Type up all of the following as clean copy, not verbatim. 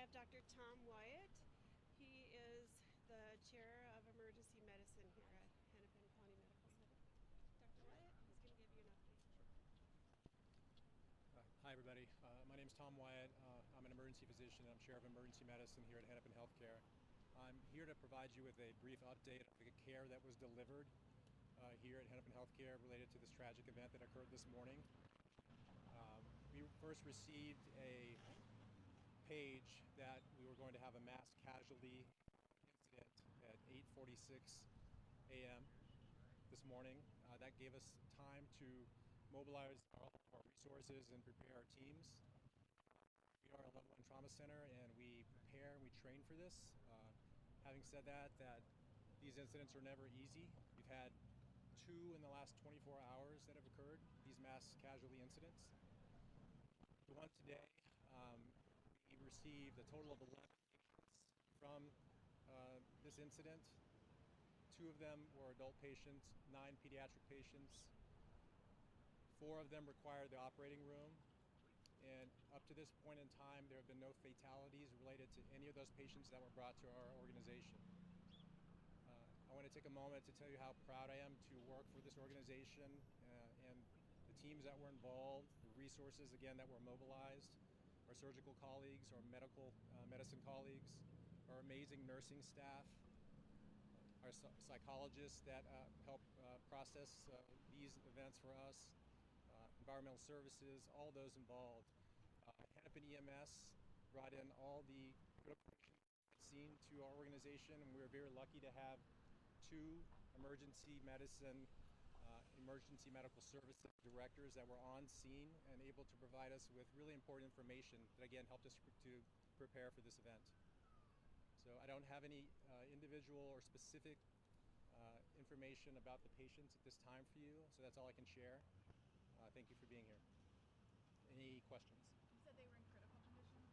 have Dr. Tom Wyatt. He is the chair of emergency medicine here at Hennepin County Medical Center. Dr. Wyatt, he's going to give you an update. Hi, everybody. My name is Tom Wyatt. I'm an emergency physician. I'm chair of emergency medicine here at Hennepin Healthcare. I'm here to provide you with a brief update of the care that was delivered here at Hennepin Healthcare related to this tragic event that occurred this morning. We first received a page that we were going to have a mass casualty incident at 8:46 a.m. this morning. That gave us time to mobilize all of our resources and prepare our teams. We are a level 1 trauma center, and we prepare and we train for this. Having said that these incidents are never easy. We've had 2 in the last 24 hours that have occurred, these mass casualty incidents. The one today, we received a total of 11 patients from this incident. 2 of them were adult patients, 9 pediatric patients. 4 of them required the operating room, and up to this point in time, there have been no fatalities related to any of those patients that were brought to our organization. I want to take a moment to tell you how proud I am to work for this organization and the teams that were involved, the resources, again, that were mobilized, our surgical colleagues, our medical medicine colleagues, our amazing nursing staff, our psychologists that help process these events for us, environmental services, all those involved. Hennepin EMS brought in all the critical scene to our organization, and we're very lucky to have 2 emergency medicine, emergency medical services directors that were on scene and able to provide us with really important information that again helped us to prepare for this event. So I don't have any individual or specific information about the patients at this time for you, so that's all I can share. Thank you for being here. Any questions? You said they were in critical condition?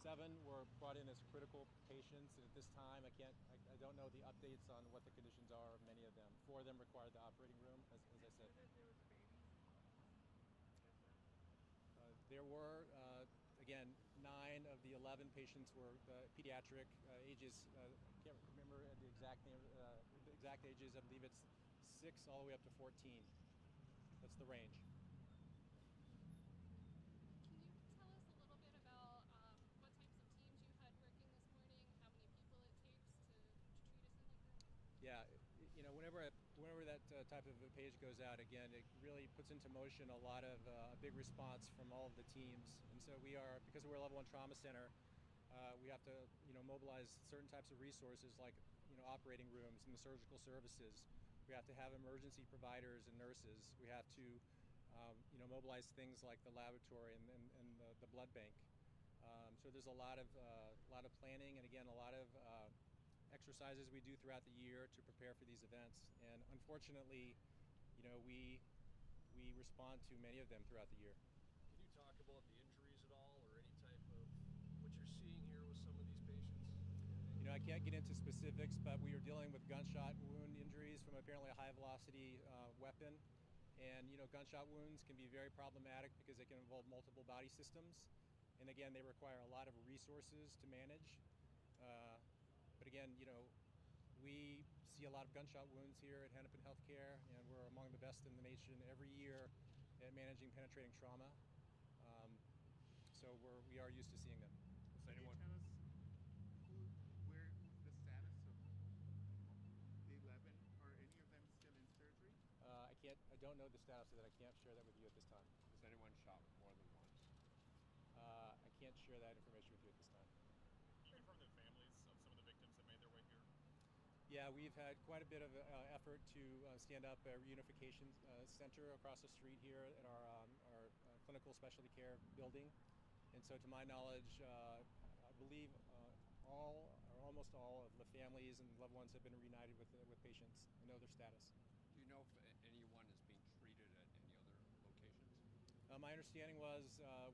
7 were brought in as critical patients, and at this time, I don't know the updates on what the conditions are of many of them. 4 of them required the operating room, as I said. There was babies? There were, again, 9 of the 11 patients were pediatric ages. I can't remember the exact name, the exact ages. I believe it's 6 all the way up to 14. That's the range. Can you tell us a little bit about what types of teams you had working this morning, how many people it takes to treat a scene like this? Yeah, you know, whenever that type of a page goes out, again, it really puts into motion a lot of a big response from all of the teams. And so we are, because we're a level 1 trauma center, we have to, mobilize certain types of resources like, operating rooms and the surgical services. We have to have emergency providers and nurses. We have to, mobilize things like the laboratory and the blood bank. So there's a lot of planning, and again, a lot of exercises we do throughout the year to prepare for these events. And unfortunately, we respond to many of them throughout the year. Can you talk about the injuries at all, or any type of what you're seeing here with some of these patients? I can't get into specifics, but we are dealing with gunshot wound injuries from apparently a high-velocity weapon. And, gunshot wounds can be very problematic because they can involve multiple body systems. And again, they require a lot of resources to manage. But again, we see a lot of gunshot wounds here at Hennepin Healthcare, and we're among the best in the nation every year at managing penetrating trauma. So we are used to seeing them. Can you tell us where the status of the 11, are any of them still in surgery? I don't know the status of that. I can't share that with you at this time. Was anyone shot more than once? I can't share that information with you at this time. Can you confirm the families of some of the victims that made their way here? Yeah, we've had quite a bit of effort to stand up a reunification center across the street here at our clinical specialty care building. And so to my knowledge, I believe all or almost all of the families and loved ones have been reunited with patients and know their status. Do you know if anyone is being treated at any other locations? My understanding was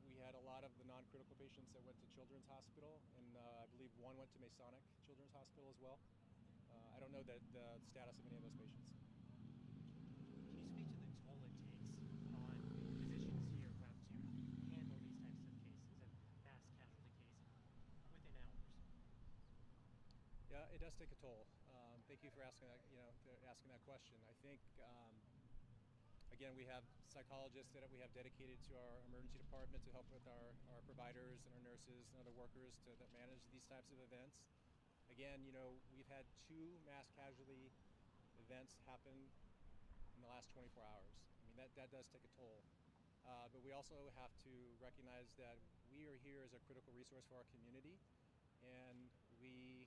we had a lot of the non-critical patients that went to Children's Hospital, and I believe 1 went to Masonic Children's Hospital as well. I don't know the status of any of those patients. Can you speak to the toll it takes on physicians here who have to handle these types of cases and mass casualty cases with does take a toll. Thank you for asking that. Asking that question. I think again, we have psychologists that we have dedicated to our emergency department to help with our providers and our nurses and other workers that manage these types of events. Again, we've had 2 mass casualty events happen in the last 24 hours. I mean, that does take a toll. But we also have to recognize that we are here as a critical resource for our community, and we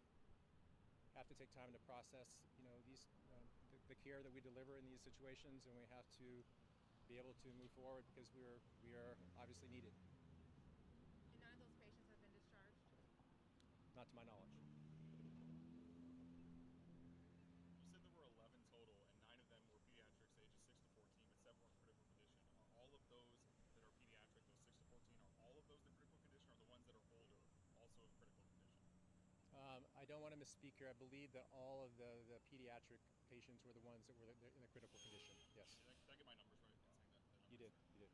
have to take time to process, the care that we deliver in these situations, and we have to be able to move forward because we are obviously needed. And none of those patients have been discharged? Not to my knowledge. You said there were 11 total, and 9 of them were pediatrics ages 6 to 14, but 7 were in critical condition. Are all of those that are pediatric, those 6 to 14, are all of those in critical condition, or the ones that are older also in critical condition? I don't want to misspeak here. I believe that all of the pediatric patients were the ones that were in the critical condition. Yes. Did I get my numbers right in saying that? You did. You did.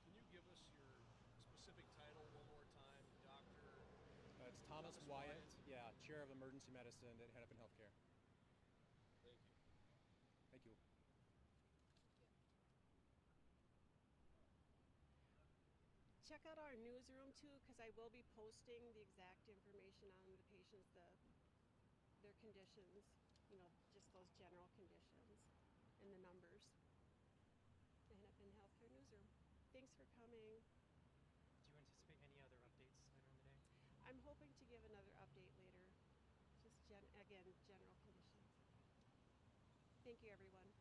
Can you give us your specific title one more time, Doctor? It's Thomas Wyatt. Yeah, Chair of Emergency Medicine at Hennepin Healthcare. Thank you. Thank you. Check out our newsroom too, because I will be posting the exact information on the patients, their conditions, just those general conditions and the numbers. The Hennepin Healthcare Newsroom. Thanks for coming. Do you anticipate any other updates later in the day? I'm hoping to give another update later. Just again, general conditions. Thank you, everyone.